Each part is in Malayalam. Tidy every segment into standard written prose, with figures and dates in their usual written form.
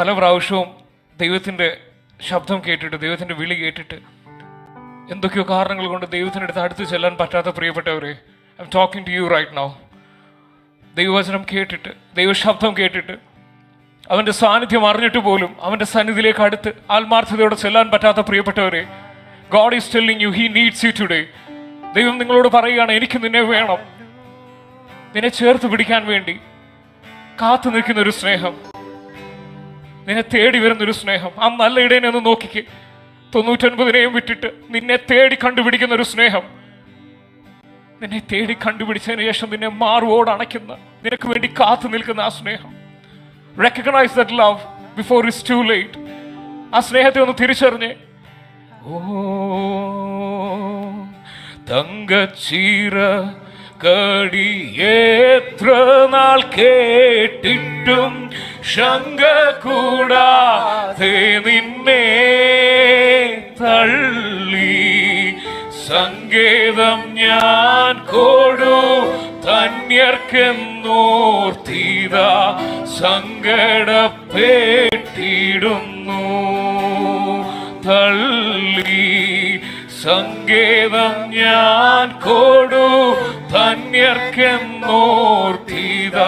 പല പ്രാവശ്യവും ദൈവത്തിൻ്റെ ശബ്ദം കേട്ടിട്ട്, ദൈവത്തിൻ്റെ വിളി കേട്ടിട്ട് എന്തൊക്കെയോ കാരണങ്ങൾ കൊണ്ട് ദൈവത്തിൻ്റെ അടുത്ത് ചെല്ലാൻ പറ്റാത്ത പ്രിയപ്പെട്ടവരെ, I am talking to you right now. ദൈവവചനം കേട്ടിട്ട്, ദൈവശബ്ദം കേട്ടിട്ട്, അവൻ്റെ സാന്നിധ്യം അറിഞ്ഞിട്ട് പോലും അവൻ്റെ സന്നിധിയിലേക്ക് അടുത്ത് ആത്മാർത്ഥതയോടെ ചെല്ലാൻ പറ്റാത്ത പ്രിയപ്പെട്ടവരെ, God is telling you He needs you today. ദൈവം നിങ്ങളോട് പറയുകയാണ്, എനിക്ക് നിന്നെ വേണം. നിന്നെ ചേർത്ത് പിടിക്കാൻ വേണ്ടി കാത്തു നിൽക്കുന്നൊരു സ്നേഹം, നിന്നെ തേടി വരുന്നൊരു സ്നേഹം. ആ നല്ല ഇടയനെ ഒന്ന് നോക്കിക്ക്. 99 വിട്ടിട്ട് നിന്നെ തേടി കണ്ടുപിടിക്കുന്ന ഒരു സ്നേഹം, നിന്നെ തേടി കണ്ടുപിടിച്ചതിന് ശേഷം നിന്നെ മാറുവോട് അണയ്ക്കുന്ന, നിനക്ക് വേണ്ടി കാത്തു നിൽക്കുന്ന ആ സ്നേഹം. Recognize that love before it's too late. ആ സ്നേഹത്തെ ഒന്ന് തിരിച്ചറിഞ്ഞ്, ഓ തങ്കച്ചീര കടി എത്ര നാൾ കേട്ടിട്ടും ശങ്ക കൂടാതെ നിന്നെ തള്ളി സങ്കേതം ഞാൻ കൊടു ധന്യർക്കെന്നോർത്തിത സങ്കടപ്പെട്ടിടുന്നു. തള്ളി സങ്കേതം ഞാൻ കൊടു ധന്യർക്കെന്നോർത്തിത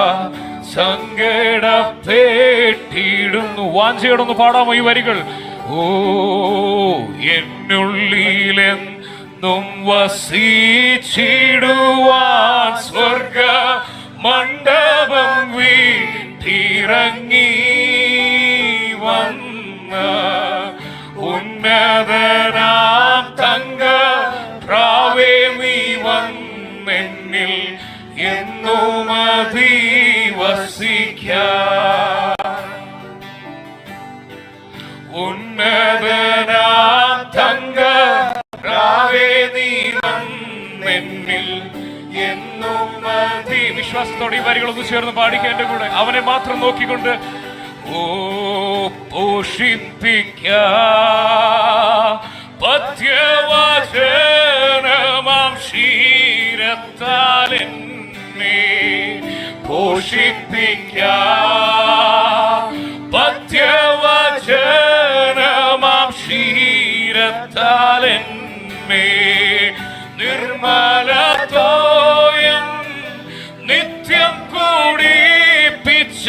സങ്കടപ്പെട്ടിടുന്നു. വാഞ്ചയോടൊന്ന് പാടാമോ ഈ വരികൾ? ഓ എന്നുള്ളിലെന്നും വസിച്ചിടുവാൻ സ്വർഗ മണ്ഡപം വീട്ടിറങ്ങി വന്ന ഉന്നതനാം തങ്ക പ്രാവേ നീ വന്നെന്നിൽ എന്നും അധിവസിക്കാൻ. ഉന്നതനാം തങ്ക പ്രാവേ നീ വന്നെന്നിൽ എന്നും വിശ്വാസത്തോടെ ഈ വരികളൊന്ന് ചേർന്ന് പാടിക്കുക എന്റെ കൂടെ. അവനെ മാത്രം നോക്കിക്കൊണ്ട്, ഓ പോഷിപ്പിക്ക പഥ്യവചനമാം ക്ഷീരത്താൽ എന്നെ പോഷിപ്പിക്ക പഥ്യവചനമാം ക്ഷീരത്താൽ എന്നെ നിർമ്മലതോയം നിത്യം കൂടിപ്പിച്ച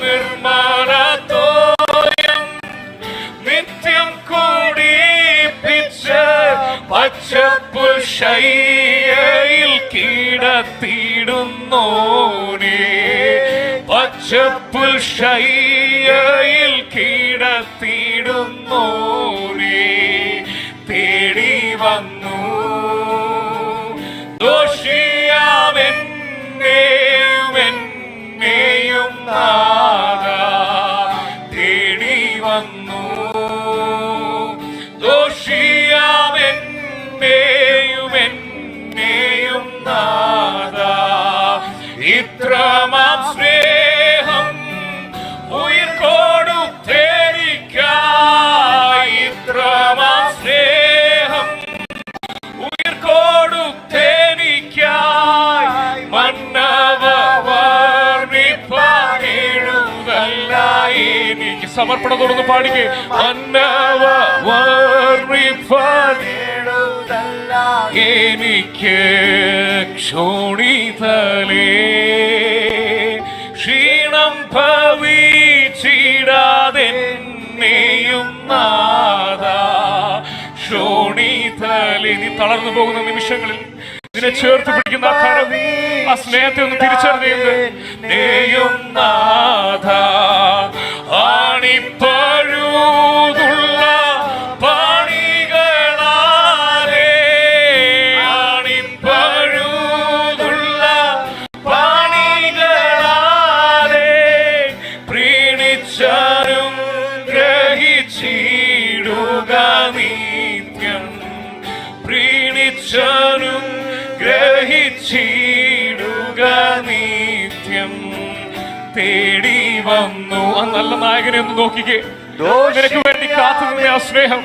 നിർമ്മലതോയം നിത്യം കൂടിപ്പിച്ച പച്ചപ്പുൽശയ്യയിൽ കിടത്തിയിടുന്നോനേ പച്ചപ്പുൽശയ്യയിൽ കിടത്തിയിടുന്നോനേ തേടി വന്നു ദോഷിയാമെന്നെയും നാദാ തേടി വന്നു ദോഷിയാമെന്നെയും നാദാ ഇത്രമാം സ്നേഹം ഉയിർ കൊടുത്തേരിക്കായി ഇത്രമാം സ്നേഹം ഉയിർ കൊടുത്തേരിക്കായി മന്നവ വർണ്ണിപ്പാനെഴുതല്ല എനിക്ക് സമർപ്പണത്തോടൊന്ന് പാടിക്കേ. മന്നവ വർണ്ണിപ്പാനെഴുതല്ല എനിക്ക് ക്ഷോണിതലേ ക്ഷീണം ഭവിച്ചിടാതെന്നെയും നാദാ ക്ഷോണിതലേ. നീ തളർന്നു പോകുന്ന നിമിഷങ്ങളിൽ നിന്നെ ചേർത്ത് പിടിക്കുന്ന ആ കരം, ആ സ്നേഹത്തെ ഒന്ന് തിരിച്ചറിയുന്നത് നാദാ ആണിപ്പഴുതുള്ള പാണികളാലേ ആണിപ്പഴുതുള്ള പാണികളാലേ പ്രീണിച്ചാരും ഗ്രഹിച്ചിടുക നിത്യം പ്രീണിച്ചാരും ഗ്രഹിച്ചിടുക നിത്യം തേടി വന്നു. ആ നല്ല നായകനെ ഒന്ന് നോക്കിക്കേ. നിനക്ക് വേണ്ടി കാത്തു നിന്ന ആ സ്നേഹം,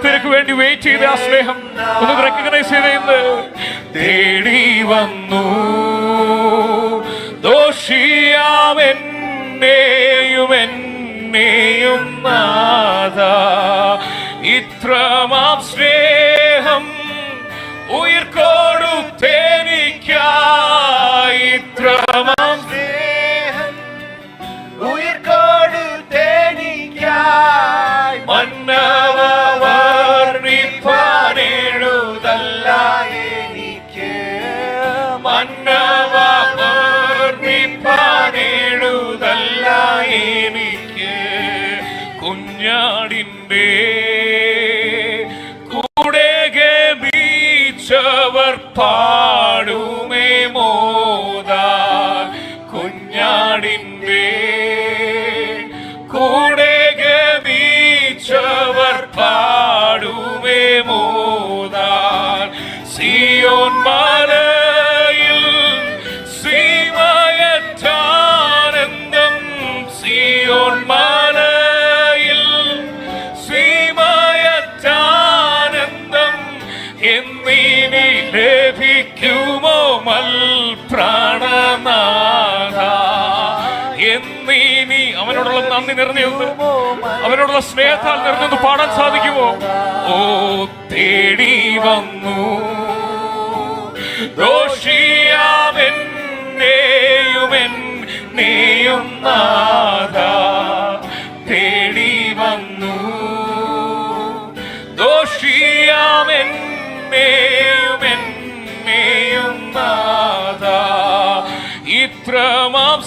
നിനക്ക് വേണ്ടി വെയിറ്റ് ചെയ്ത ആ സ്നേഹം ഒന്ന് റെക്കഗ്നൈസ് ചെയ്ത് തേടി വന്നു. ദോഷിയാമെന്നെയും എന്നെയും നാഥ. ഇത്രമാം സ്നേഹം ഉയിർ കൊടുത്തെനിക്കായി, ഇത്രമാം സ്നേഹം ഉയിർ കൊടുത്തെനിക്കായി. മന്നവ വർണ്ണിപ്പാനെഴുതല്ല എനിക്ക് മന്നവ വർണ്ണിപ്പാനെഴുതല്ല എനിക്ക്. കുഞ്ഞാടിൻ്റെ കൂടെ ഗമിച്ചവർ പാടുമേ മോദാൻ. കുഞ്ഞാടിൻ്റെ കൂടെ ഗമിച്ചവർ പാടുമേ മോദാൻ. സിയോൻ മലയിൽ ശ്രീമയറ്റാനന്ദം, സിയോൻ മലയിൽ ശ്രീമയറ്റാനന്ദം എന്നിനി ലഭിക്കുമോ മൽപ്രാണനാഥ. എന്നിനി അവനോടുള്ള നന്ദി നിറഞ്ഞൊന്ന്, അവനോടുള്ള സ്നേഹത്താൽ നിറഞ്ഞൊന്ന് പാടാൻ സാധിക്കുമോ? ഓ തേടി വന്നു ദോഷിയാമെന്നെയും നാഥ. തേടി വന്നു ദോഷിയാമെന്നെയും നാഥ. ഇത്രമാം